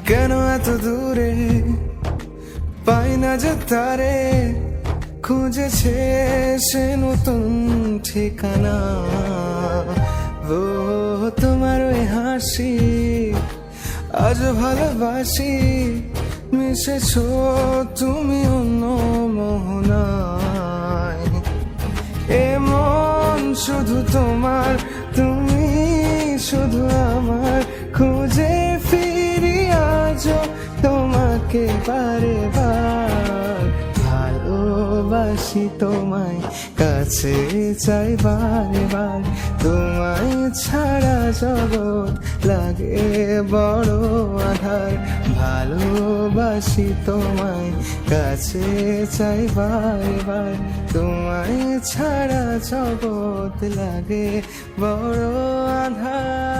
কেন এত দূরে পাই না যে তারে, খুঁজেছে সে নতুন ঠিকানা। ও তোমার ওই হাসি আজ ভালোবাসি, মিশেছো তুমি অন্য মোহনায়। এ মন শুধু তোমার, তুমি শুধু আমার, খুঁজে ফিরি আজও তোমাকে বারে বার। ভালোবাসি তোমায়, কাছে চাই বারে বার, তোমায় ছাড়া জগৎ লাগে বড় আধার। ভালোবাসি তোমায়, কাছে চাই বারে বার, তোমায় ছাড়া জগৎ লাগে বড় আধার।